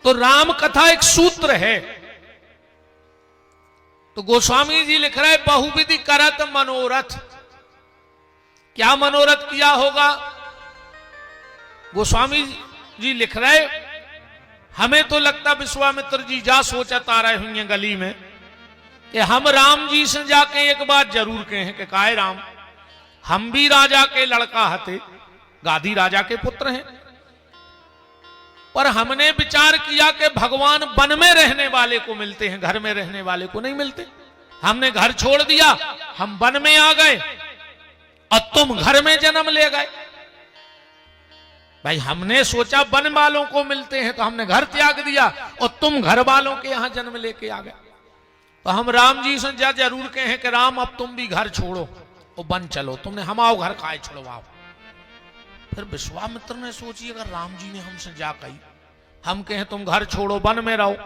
तो राम कथा एक सूत्र है। तो गोस्वामी जी लिख रहे बहुविधि करत मनोरथ। क्या मनोरथ किया होगा? गोस्वामी जी लिख रहे हमें तो लगता विश्वामित्र जी जा सोचत आ रहे होंगे गली में कि हम राम जी से जाके एक बात जरूर कहें कि काहे राम, हम भी राजा के लड़का हते, गादी राजा के पुत्र हैं, पर हमने विचार किया कि भगवान वन में रहने वाले को मिलते हैं, घर में रहने वाले को नहीं मिलते। हमने घर छोड़ दिया, हम वन में आ गए और तुम घर में जन्म ले गए। भाई हमने सोचा वन वालों को मिलते हैं तो हमने घर त्याग दिया और तुम घर वालों के यहां जन्म लेके आ गए। तो हम राम जी से जरूर कहें कि राम अब तुम भी घर छोड़ो और वन चलो, तुमने हमाओ घर खाए छुड़वाओ। फिर विश्वामित्र ने सोची अगर राम जी ने हमसे जा कही, हम कहें तुम घर छोड़ो वन में रहो,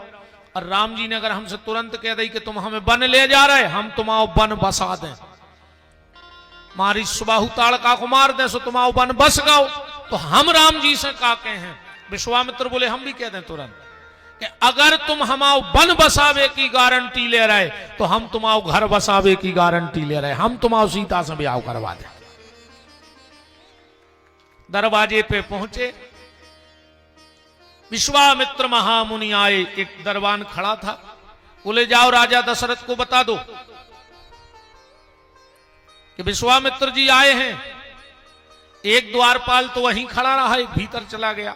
और राम जी ने अगर हमसे तुरंत कह दी कि तुम हमें वन ले जा रहे, हम तुम्हाओ वन बसा दें, मारी सुबाहु ताड़का को मार दें सो तुम्हाओ वन बस गाओ, तो हम राम जी से का कहें? विश्वामित्र बोले हम भी कह दें तुरंत कि अगर तुम हमाओ वन बसावे की गारंटी ले रहे तो हम तुम्हाओ घर बसावे की गारंटी ले रहे, हम तुम्हाओ सीता से ब्याह करवा दें। दरवाजे पे पहुंचे, विश्वामित्र महामुनि आए, एक दरबान खड़ा था, बोले जाओ राजा दशरथ को बता दो कि विश्वामित्र जी आए हैं। एक द्वारपाल तो वहीं खड़ा रहा, एक भीतर चला गया।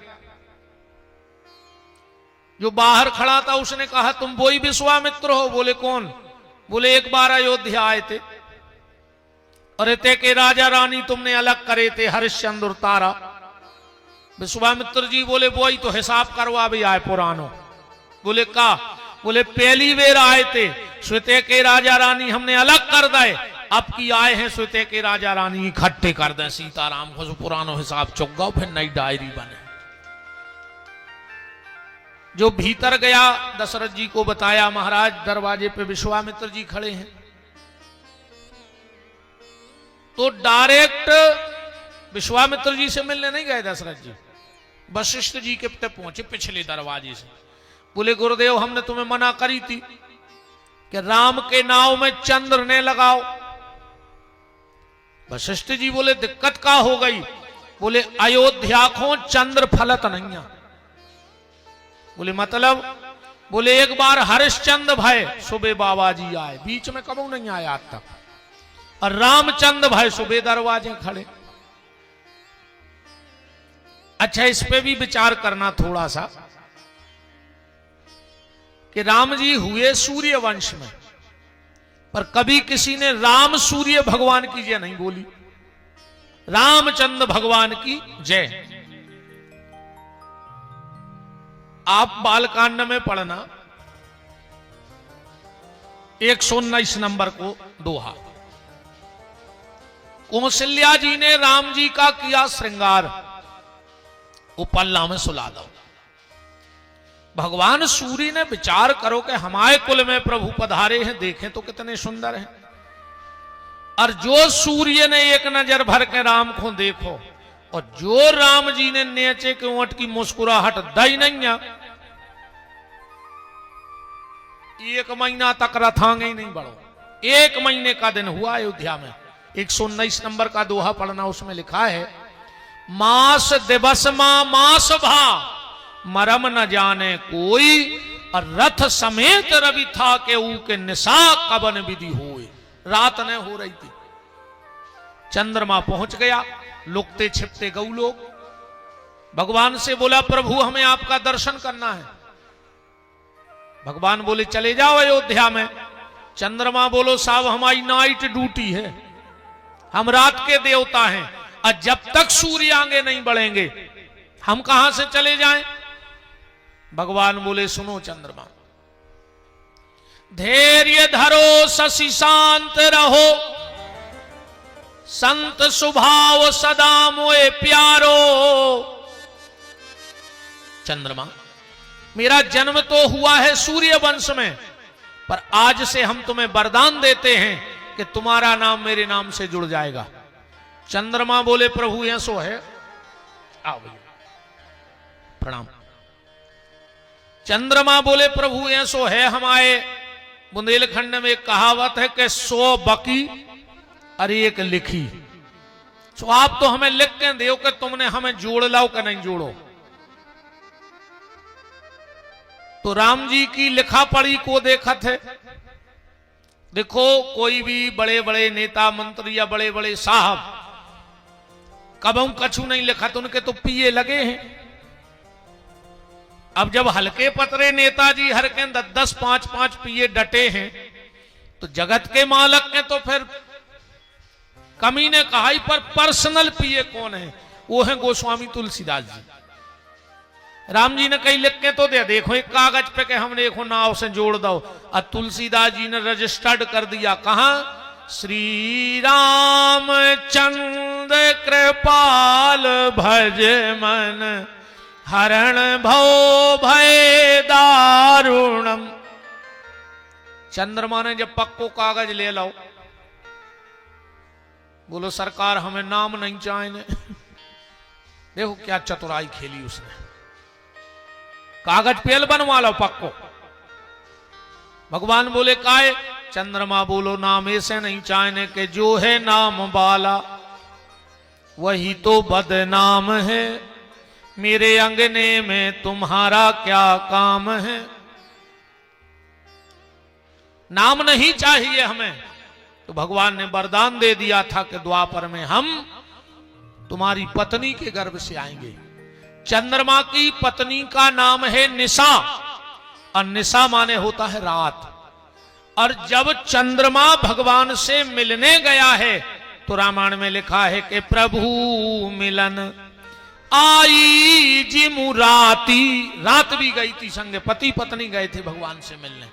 जो बाहर खड़ा था उसने कहा तुम वही विश्वामित्र हो? बोले कौन? बोले एक बार अयोध्या आए थे और इतने के राजा रानी तुमने अलग करे थे, हरिश्चंद्र और तारा। विश्वामित्र जी बोले वही तो हिसाब करवा भी आए पुरानो। बोले का? बोले पहली बेर आए थे श्वेते के राजा रानी हमने अलग कर दे, अब की आए हैं श्वेते के राजा रानी इकट्ठे कर दें सीताराम को, पुरानो हिसाब चुकाओ, फिर नई डायरी बने। जो भीतर गया दशरथ जी को बताया, महाराज दरवाजे पे विश्वामित्र जी खड़े हैं। तो डायरेक्ट विश्वामित्र जी से मिलने नहीं गए दशरथ जी, वशिष्ठ जी के तक पहुंचे पिछले दरवाजे से। बोले गुरुदेव हमने तुम्हें मना करी थी कि राम के नाव में चंद्र ने लगाओ। वशिष्ठ जी बोले दिक्कत का हो गई? बोले अयोध्या को चंद्र फलत नहीं। बोले मतलब? बोले एक बार हरिश्चंद्र भय सुबह बाबा जी आए, बीच में कबू नहीं आया आज तक, और रामचंद्र भय सुबह दरवाजे खड़े। अच्छा इस पे भी विचार करना थोड़ा सा कि राम जी हुए सूर्य वंश में, पर कभी किसी ने राम सूर्य भगवान की जय नहीं बोली, रामचंद्र भगवान की जय। आप बालकांड में पढ़ना 119 नंबर को दोहा। कौशल्या जी ने राम जी का किया श्रृंगार, वो पल्ला में सुला दो। भगवान सूर्य ने विचार करो कि हमारे कुल में प्रभु पधारे हैं, देखें तो कितने सुंदर हैं। और जो सूर्य ने एक नजर भर के राम को देखो, और जो राम जी ने नेचे के ऊंट की मुस्कुराहट दई नहीं, एक महीना तक रथांगे ही नहीं बढ़ो। 1 महीने का दिन हुआ अयोध्या में। 119 नंबर का दोहा पढ़ना, उसमें लिखा है मास दिवस मास भा मरम न जाने कोई, और रथ समेत रवि था के ऊ के निशा कबन विधि होए। रात ने हो रही थी, चंद्रमा पहुंच गया, लुकते छिपते गौ लोग। भगवान से बोला प्रभु हमें आपका दर्शन करना है। भगवान बोले चले जाओ अयोध्या में। चंद्रमा बोलो साहब हमारी नाइट ड्यूटी है, हम रात के देवता हैं, और जब तक सूर्य आगे नहीं बढ़ेंगे हम कहां से चले जाएं? भगवान बोले सुनो चंद्रमा, धैर्य धरो शशि शांत रहो, संत स्वभाव सदा मोए प्यारो। चंद्रमा मेरा जन्म तो हुआ है सूर्य वंश में, पर आज से हम तुम्हें वरदान देते हैं कि तुम्हारा नाम मेरे नाम से जुड़ जाएगा। चंद्रमा बोले प्रभु ऐसो है, आओ भैया प्रणाम। चंद्रमा बोले प्रभु ऐसो है हमारे बुंदेलखंड में एक कहावत है कि 100 बकी अरे एक लिखी। तो आप तो हमें लिख के दो कि तुमने हमें जोड़ लाओ कि नहीं जोड़ो। तो राम जी की लिखा पढ़ी को देखा थे। देखो कोई भी बड़े बड़े नेता मंत्री या बड़े बड़े साहब कबहू कछु नहीं लिखा तो उनके तो पिए लगे हैं। अब जब हल्के पतरे नेताजी हर के 10-10 5-5 पिए डटे हैं तो जगत के मालक के तो फिर कमी ने कहा ही, पर पर्सनल पिए कौन है? वो है गोस्वामी तुलसीदास जी। राम जी ने कहीं लिख के तो दे देखो एक कागज पे के हम देखो नाव से जोड़ दो। और तुलसीदास जी ने रजिस्टर्ड कर दिया कहां? श्री राम चंद्र कृपाल भज मन हरण भव भय दारुणम। चंद्रमा ने जब पक्को कागज ले लो, बोलो सरकार हमें नाम नहीं चाहिए। देखो क्या चतुराई खेली उसने, कागज पेल बनवा लो पक्को। भगवान बोले काहे? चंद्रमा बोलो नाम ऐसे नहीं चाहिए कि जो है नाम वाला वही तो बदनाम है, मेरे अंगने में तुम्हारा क्या काम है। नाम नहीं चाहिए हमें। तो भगवान ने वरदान दे दिया था कि द्वापर में हम तुम्हारी पत्नी के गर्भ से आएंगे। चंद्रमा की पत्नी का नाम है निशा, और निशा माने होता है रात। और जब चंद्रमा भगवान से मिलने गया है तो रामायण में लिखा है कि प्रभु मिलन आई जिमु राती। रात भी गई थी संगे, पति पत्नी गए थे भगवान से मिलने।